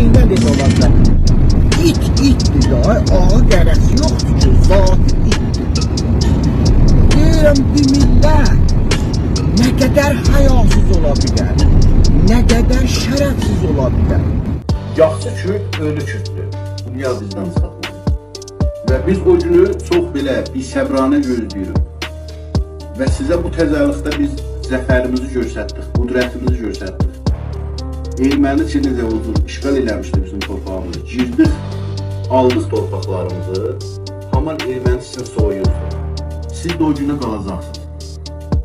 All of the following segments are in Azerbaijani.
neynə də olacaq? İtdir də, ağı qərəsi yoxdur ki, zatı itdir. Deyirəm, bir millət nə qədər həyasız ola bilər, nə qədər şərəfsiz ola bilər. Yaxşı Kürt, ölü Kürtdür. Dünya bizdən çıxartmalı. Və biz o günü çox belə bir səbranə gözləyirik. Və sizə bu təzəlikdə biz zəfərimizi göstərdik, qudrətimizi göstərdik. Erməni ki, necə oldu, işğal eləmişdi bizim torpağımızı. Girdik, aldıq torpaqlarımızı, haman erməni sizin soyuyordu. Siz də o günə qalacaqsınız.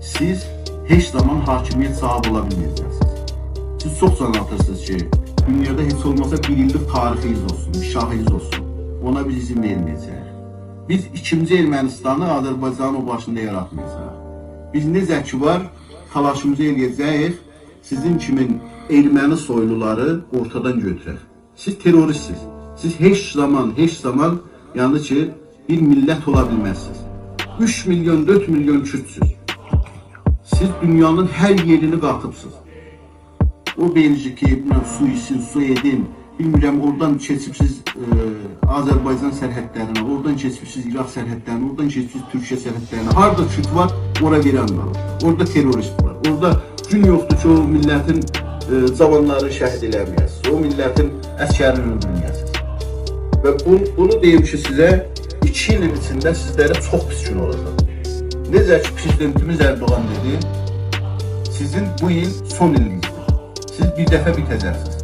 Siz heç zaman hakimiyyət sahibi ola bilməyəcəksiniz. Siz çox can atırsınız ki, dünyada heç olmasa bir illik tarixiniz olsun, şahiniz olsun. Ona biz izin verməyəcəyik. Biz ikinci Ermənistanı Azərbaycanın o başında yaratmayacaq. Biz necə ki var, talaşımızı eləyəcəyik, sizin kimin erməni soyluları ortadan götürək. Siz terroristsiniz. Siz heç zaman yəni ki, bir millət ola bilməzsiniz. 3 milyon, 4 milyon Kürtsüz. Siz dünyanın hər yerini qatıbsınız. O Belçiki, su isin, su edin, bilmirəm, oradan keçibsiz Azərbaycan sərhədlərinə, oradan keçibsiz İraq sərhədlərinə, oradan keçibsiz Türkiyə sərhədlərinə. Harada Kürt var, ora verən var. Orada terrorist var. Orada gün yoxdur ki, o millətin cavanları şəhid eləməyəsiniz. O millətin əskərini öldürməyəsiniz. Və bunu deyim ki, sizə 2 ilin içində sizlərə çox pis gün olacaq. Necə ki, prezidentimiz Erdoğan dedi, sizin bu il son ilinizdir. Siz bir dəfə bitəcəksiniz.